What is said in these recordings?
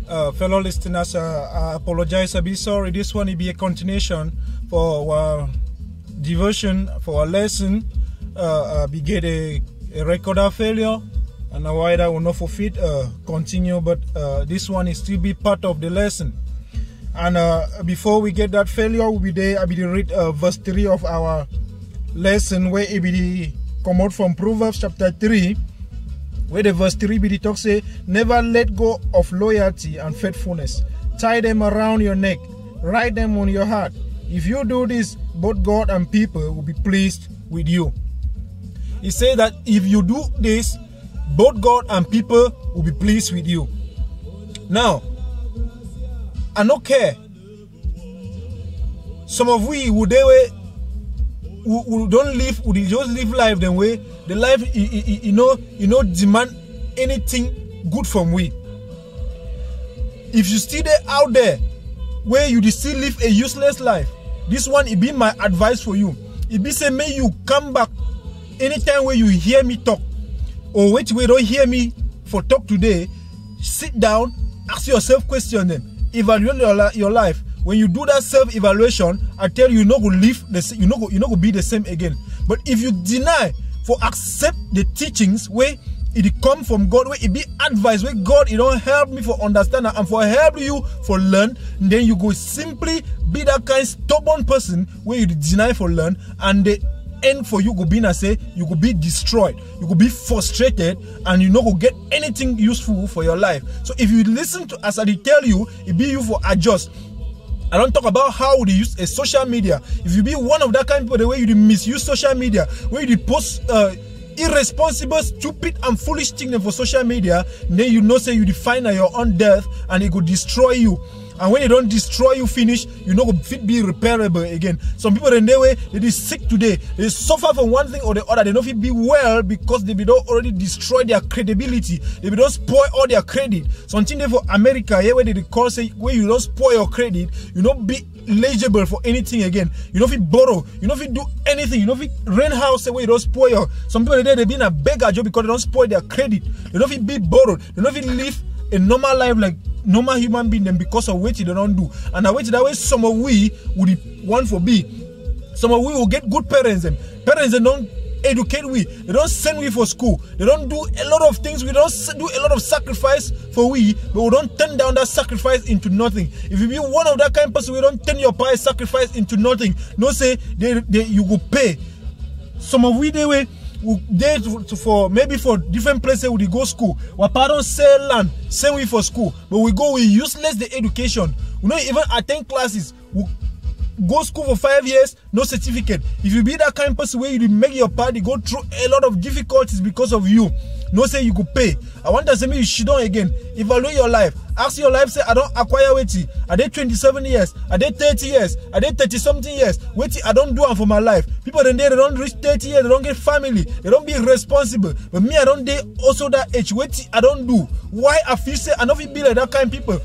Fellow listeners, I apologize, I be sorry. This one will be a continuation for our devotion, for our lesson. We get a recorder failure, and why that will not forfeit continue, but this one is still be part of the lesson. And before we get that failure, we be there. I be read verse 3 of our lesson, where it be come out from Proverbs chapter 3, where the verse 3 be the talk say, never let go of loyalty and faithfulness. Tie them around your neck, write them on your heart. If you do this, both God and people will be pleased with you. He said that if you do this, both God and people will be pleased with you. Now, I don't care. Some of we would don't live, we just live life the way the life you know demand anything good from we. If you still there out there where you still live a useless life, this one it be my advice for you. It be say may you come back anytime where you hear me talk, or wait we don't hear me for talk today. Sit down, ask yourself question them. Evaluate your life. When you do that self-evaluation, I tell you, you're not going to live the same, you're not going to be the same again. But if you deny for accept the teachings where it come from God, where it be advice, where God, it don't help me for understand and for help you for learn, then you go simply be that kind of stubborn person where you deny for learn, and the end for you go be na say you could be destroyed, you could be frustrated, and you not go get anything useful for your life. So if you listen to as I tell you, it be you for adjust. I don't talk about how they use a social media. If you be one of that kind of people, the way you misuse social media, where you post irresponsible, stupid, and foolish things for social media, then you know say you define your own death, and it could destroy you. And when it don't destroy you finish, you know fit be repairable again. Some people in their way, they is sick today, they suffer from one thing or the other, they don't fit be well because they don't already destroy their credibility, they don't spoil all their credit. Something there for America here where they call say where you don't spoil your credit, you don't be eligible for anything again. You don't fit borrow, you don't fit do anything, you don't fit rent house where you don't spoil your. Some people there they be in a beggar job because they don't spoil their credit. They don't fit be borrowed, they don't fit live a normal life like normal human being them because of what they don't do. And I wait that way some of we would want for be. Some of we will get good parents them. Parents they don't educate we. They don't send we for school. They don't do a lot of things. We don't do a lot of sacrifice for we, but we don't turn down that sacrifice into nothing. If you be one of that kind of person, we don't turn your pie sacrifice into nothing. No say you will pay. Some of we they way they for maybe for different places we go school. Our parents sell land, same way for school, but we go we useless the education. We don't even attend classes. We go school for 5 years, no certificate. If you be that kind of person where you make your party go through a lot of difficulties because of you, no say you could pay. I want to say me you should on again. Evaluate your life. Ask your life, say I don't acquire weighty. Are they 27 years? Are they 30 years? Are they 30 something years? Weighty, I don't do one for my life. People in there they don't reach 30 years, they don't get family, they don't be responsible. But me, I don't date also that age. Weighty, I don't do. Why I feel say I don't feel be like that kind of people.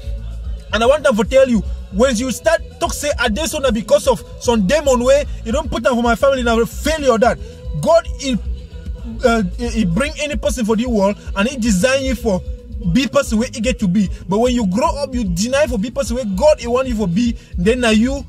And I want them to tell you, when you start talk say I did so because of some demon way, you don't put them for my family now failure that God he bring any person for the world and he design you for be person where he get to be. But when you grow up, you deny for be person where God he want you for be, then now you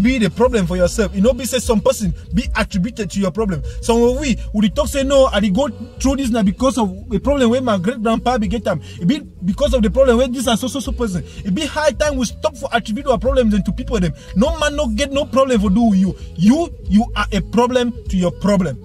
be the problem for yourself. You know, be say some person be attributed to your problem. So when we would talk say no, I go through this now because of a problem where my great grandpa be get them. It be because of the problem where this and so person. It be high time we stop for attribute our problems and to people them. No man no get no problem for do with you. You are a problem to your problem.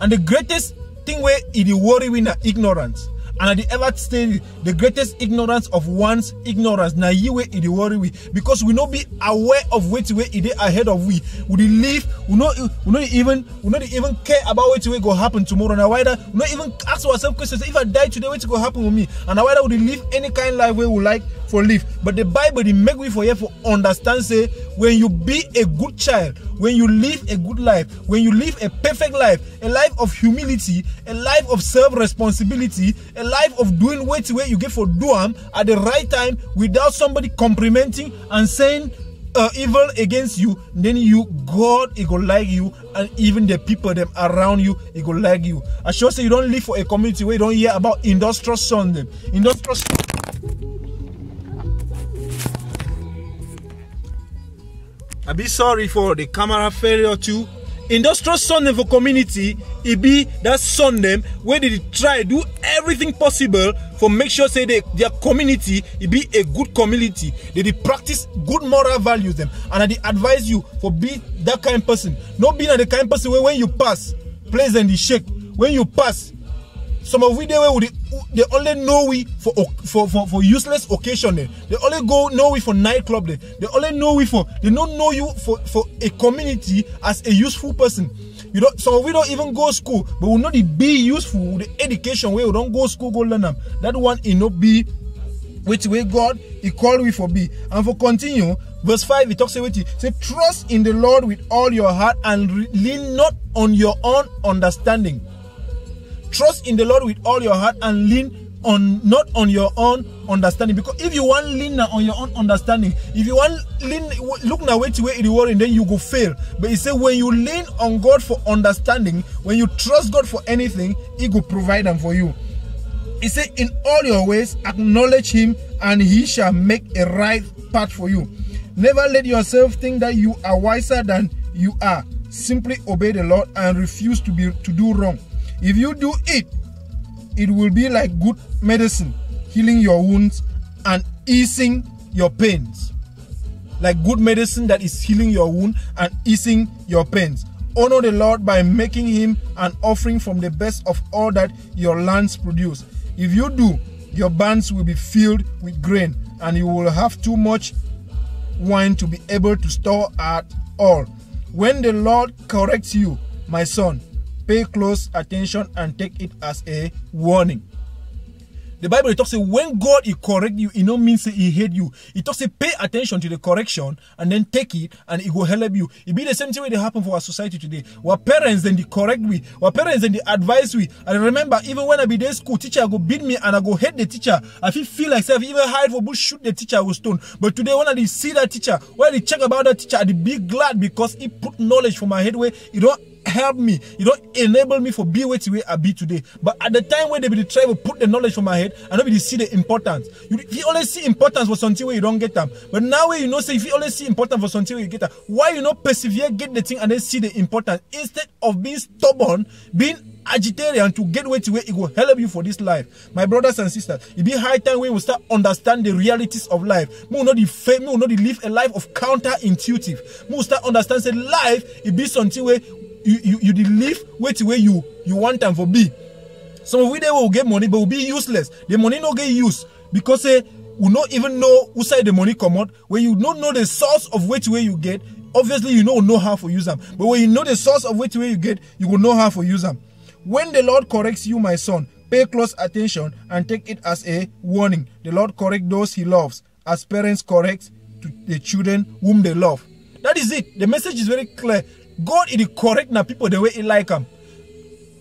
And the greatest thing where it worry with ignorance. And at the ever say the greatest ignorance of one's ignorance. Now you way it worry with because we not be aware of what way it ahead of we. We live, we not even care about what way go happen tomorrow. Now why that we not even ask ourselves questions. If I die today, what's go happen with me? And now why that we live any kind of life where we like for live. But the Bible they make we for you for understand say when you be a good child, when you live a good life, when you live a perfect life, a life of humility, a life of self-responsibility, a life of doing what you get for do at the right time without somebody complimenting and saying evil against you, then God, he go like you, and even the people them around you, he go like you. I sure say you don't live for a community where you don't hear about industrial son them. Industrial son. I be sorry for the camera failure too. Industrial son them for community, it be that son them where they try do everything possible for make sure say their community it be a good community. They practice good moral values them, and they advise you for be that kind of person. Not being the kind of person where when you pass, place and the shake. When you pass, some of we they only know we for useless occasion. They only know we for nightclub. They only know we for, they don't know you for a community as a useful person. You don't, so we don't even go school, but we know the be useful, the education where we don't go school, go learn them. That one it not be which way God he called we for be. And for continue, verse 5 it talks about it. Say, trust in the Lord with all your heart and lean not on your own understanding. Trust in the Lord with all your heart and lean not on your own understanding. Because if you want lean on your own understanding, if you want lean, look now wait in the world and then you go fail. But he said when you lean on God for understanding, when you trust God for anything, he will provide them for you. He said in all your ways acknowledge him and he shall make a right path for you. Never let yourself think that you are wiser than you are. Simply obey the Lord and refuse to do wrong. If you do it, it will be like good medicine, healing your wounds and easing your pains. Like good medicine that is healing your wound and easing your pains. Honor the Lord by making him an offering from the best of all that your lands produce. If you do, your barns will be filled with grain, and you will have too much wine to be able to store at all. When the Lord corrects you, my son, pay close attention and take it as a warning. The Bible talks about when God he correct you, it don't mean say he hate you. It talks about pay attention to the correction and then take it and it will help you. It be the same thing way they happen for our society today. Our parents then they correct we, our parents then they advise we. And remember, even when I be there school, teacher go beat me and I go hate the teacher. I feel like self even hide for bush, shoot the teacher with stone. But today when I see that teacher, when they check about that teacher, I be glad because he put knowledge for my head where you don't help me, you don't enable me for be where I be today. But at the time when they be try to put the knowledge for my head, I know they see the importance. You only see importance for something where you don't get them. But now where you know say if you only see importance for something where you get them, why you not persevere, get the thing and then see the importance instead of being stubborn, being agitarian to get where it will help you for this life. My brothers and sisters, it be high time when we start understand the realities of life. We will not live a life of counterintuitive. We will start understand say life it be something where you live where you want them for be. Some of we they will get money but will be useless. The money no get used because we not even know who side the money come out. When you don't know the source of where you get, obviously you know how to use them. But when you know the source of where you get, you will know how to use them. When the Lord corrects you, my son, pay close attention and take it as a warning. The Lord corrects those he loves, as parents correct to the children whom they love. That is it. The message is very clear. God is correct now people the way he like them.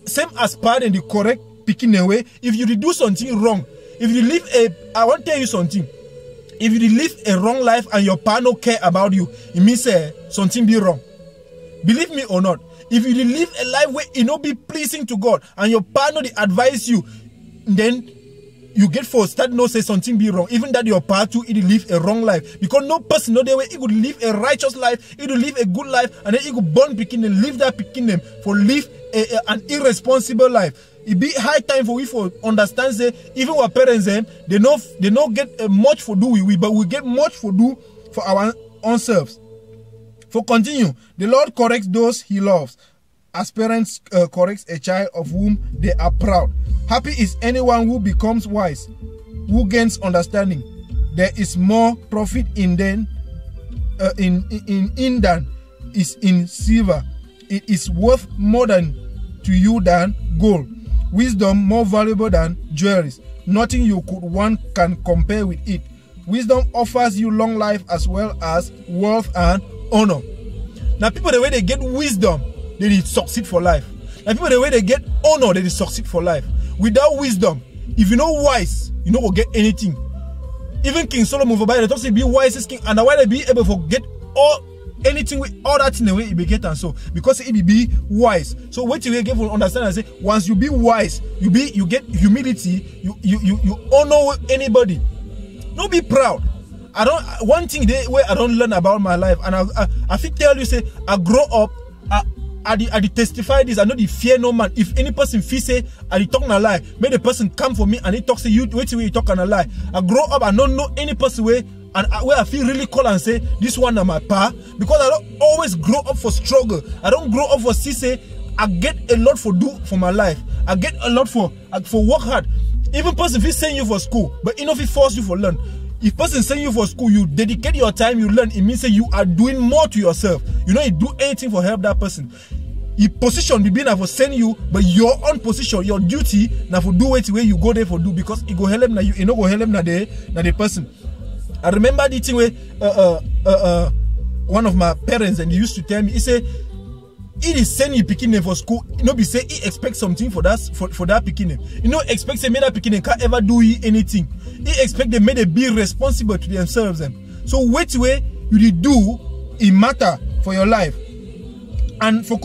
Same as parents they correct picking away. If you do something wrong, if you live I want to tell you something. If you live a wrong life and your parents don't care about you, it means something be wrong. Believe me or not. If you live a life where it not be pleasing to God and your partner they advise you, then you get forced that no say something be wrong. Even that your part too, it live a wrong life. Because no person know the way it would live a righteous life, it will live a good life, and then it could born picking and live that picking them for live an irresponsible life. It be high time for we for understand say even our parents them they not get much for do we but we get much for do for our own selves. For continue, the Lord corrects those he loves, as parents corrects a child of whom they are proud. Happy is anyone who becomes wise, who gains understanding. There is more profit in than is in silver. It is worth more to you than gold. Wisdom more valuable than jewelry. Nothing you could want can compare with it. Wisdom offers you long life as well as wealth and honor. Now people the way they get wisdom, they succeed for life. Now people the way they get honor, they succeed for life. Without wisdom, if you're not wise, you don't get anything. Even King Solomon for Bible talks about be wisest king, and why they be able to get all anything with all that in the way it be get and so because it be wise. So what you get for understand and say once you be wise, you get humility, you honor anybody. Don't be proud. One thing where I don't learn about my life, and I think tell you say I grow up. I testify this. I know the fear no man. If any person feel say I talk a lie, may the person come for me and he talk say you wait till you talk a lie. I grow up. I don't know any person where I feel really cool and say this one is my pa, because I don't always grow up for struggle. I don't grow up for say I get a lot for do for my life. I get a lot for work hard. Even person if he send you for school, but enough he force you for learn. If person send you for school, you dedicate your time, you learn, it means that you are doing more to yourself. You know, you do anything for help that person. Your position be na for send you, but your own position, your duty, na for do it where you go there for do, because it go help na you know go help na the person. I remember the thing where one of my parents and he used to tell me, he said, it is send you picking for school. You know, be say he expects something for that picking. You know, expect say that picking can't ever do anything. He expect them may they be responsible to themselves. So which way you do it matter for your life and for